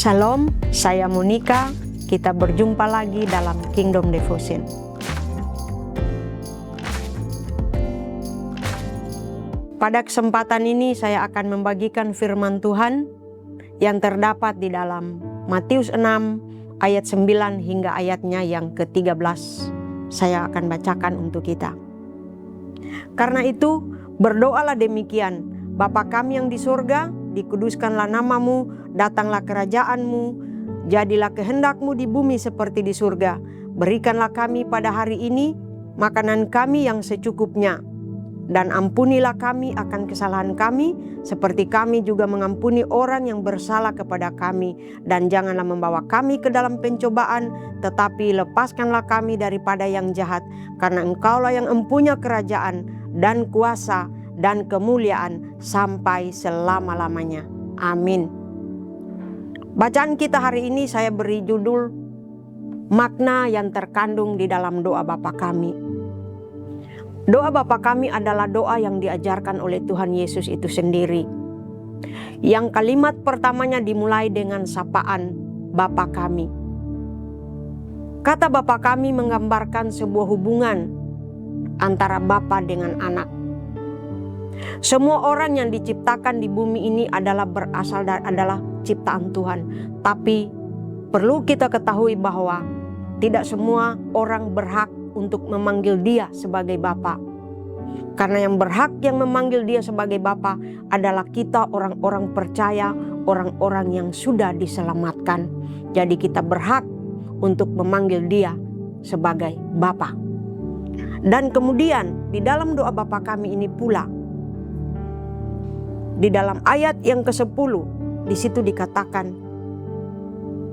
Shalom, saya Monica. Kita berjumpa lagi dalam Kingdom Devotion. Pada kesempatan ini saya akan membagikan firman Tuhan yang terdapat di dalam Matius 6 ayat 9 hingga ayatnya yang ke-13. Saya akan bacakan untuk kita. Karena itu, berdoalah demikian: Bapa kami yang di surga, dikuduskanlah namamu, datanglah kerajaanmu, jadilah kehendakmu di bumi seperti di surga. Berikanlah kami pada hari ini makanan kami yang secukupnya. Dan ampunilah kami akan kesalahan kami, seperti kami juga mengampuni orang yang bersalah kepada kami. Dan janganlah membawa kami ke dalam pencobaan, tetapi lepaskanlah kami daripada yang jahat. Karena Engkaulah yang empunya kerajaan dan kuasa dan kemuliaan sampai selama-lamanya. Amin. Bacaan kita hari ini saya beri judul makna yang terkandung di dalam doa Bapa kami. Doa Bapa kami adalah doa yang diajarkan oleh Tuhan Yesus itu sendiri. Yang kalimat pertamanya dimulai dengan sapaan Bapa kami. Kata Bapa kami menggambarkan sebuah hubungan antara Bapa dengan anak. Semua orang yang diciptakan di bumi ini adalah berasal dari adalah ciptaan Tuhan. Tapi perlu kita ketahui bahwa tidak semua orang berhak untuk memanggil Dia sebagai Bapa. Karena yang berhak yang memanggil Dia sebagai Bapa adalah kita, orang-orang percaya, orang-orang yang sudah diselamatkan. Jadi kita berhak untuk memanggil Dia sebagai Bapa. Dan kemudian di dalam doa Bapa kami ini pula, di dalam ayat yang ke-10, di situ dikatakan,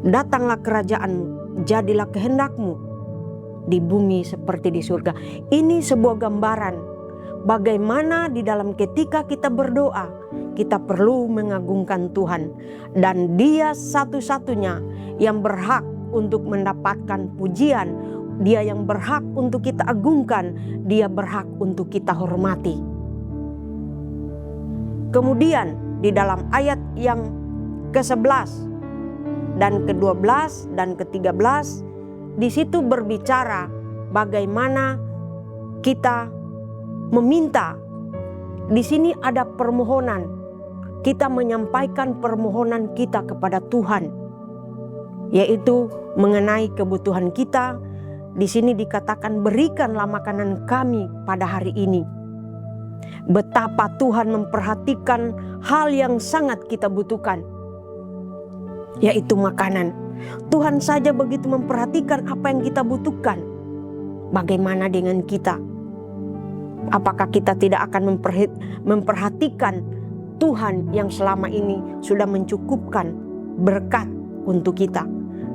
datanglah kerajaanmu, jadilah kehendakmu di bumi seperti di surga. Ini sebuah gambaran bagaimana di dalam ketika kita berdoa, kita perlu mengagungkan Tuhan. Dan Dia satu-satunya yang berhak untuk mendapatkan pujian. Dia yang berhak untuk kita agungkan. Dia berhak untuk kita hormati. Kemudian di dalam ayat yang ke-11 dan ke-12 dan ke-13, di situ berbicara bagaimana kita meminta. Di sini ada permohonan. Kita menyampaikan permohonan kita kepada Tuhan, yaitu mengenai kebutuhan kita. Di sini dikatakan, berikanlah makanan kami pada hari ini. Betapa Tuhan memperhatikan hal yang sangat kita butuhkan, yaitu makanan. Tuhan saja begitu memperhatikan apa yang kita butuhkan. Bagaimana dengan kita? Apakah kita tidak akan memperhatikan Tuhan yang selama ini sudah mencukupkan berkat untuk kita?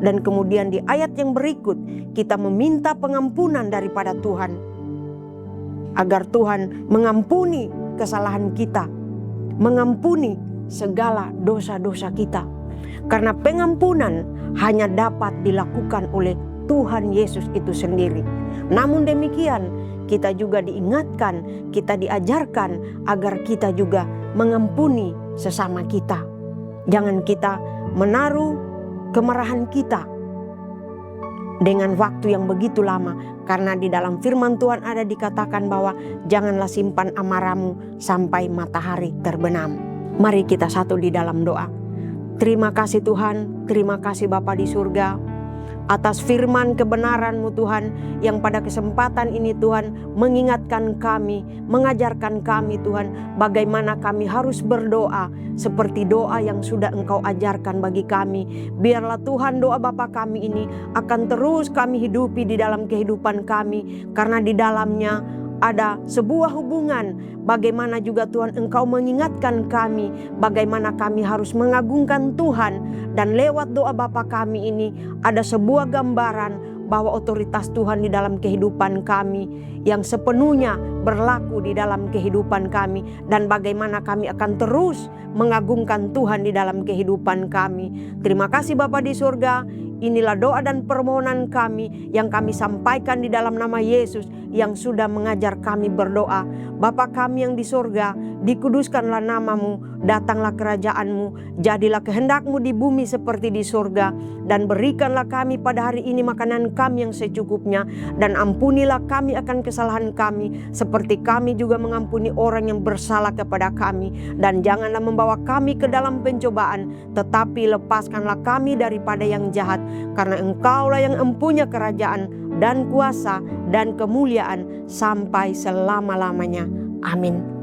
Dan kemudian di ayat yang berikut kita meminta pengampunan daripada Tuhan, agar Tuhan mengampuni kesalahan kita, mengampuni segala dosa-dosa kita. Karena pengampunan hanya dapat dilakukan oleh Tuhan Yesus itu sendiri. Namun demikian, kita juga diingatkan, kita diajarkan agar kita juga mengampuni sesama kita. Jangan kita menaruh kemarahan kita dengan waktu yang begitu lama. Karena di dalam firman Tuhan ada dikatakan bahwa janganlah simpan amarahmu sampai matahari terbenam. Mari kita satu di dalam doa. Terima kasih Tuhan, terima kasih Bapa di surga, atas firman kebenaran-Mu Tuhan, yang pada kesempatan ini Tuhan mengingatkan kami, mengajarkan kami Tuhan, bagaimana kami harus berdoa seperti doa yang sudah Engkau ajarkan bagi kami. Biarlah Tuhan doa Bapa kami ini akan terus kami hidupi di dalam kehidupan kami, karena di dalamnya ada sebuah hubungan. Bagaimana juga Tuhan Engkau mengingatkan kami bagaimana kami harus mengagungkan Tuhan. Dan lewat doa Bapa kami ini ada sebuah gambaran bahwa otoritas Tuhan di dalam kehidupan kami yang sepenuhnya berlaku di dalam kehidupan kami. Dan bagaimana kami akan terus mengagungkan Tuhan di dalam kehidupan kami. Terima kasih Bapa di surga. Inilah doa dan permohonan kami yang kami sampaikan di dalam nama Yesus yang sudah mengajar kami berdoa. Bapa kami yang di surga, dikuduskanlah namamu, datanglah kerajaan-Mu, jadilah kehendak-Mu di bumi seperti di surga. Dan berikanlah kami pada hari ini makanan kami yang secukupnya, dan ampunilah kami akan kesalahan kami, seperti kami juga mengampuni orang yang bersalah kepada kami. Dan janganlah membawa kami ke dalam pencobaan, tetapi lepaskanlah kami daripada yang jahat, karena Engkaulah yang empunya kerajaan dan kuasa dan kemuliaan sampai selama-lamanya. Amin.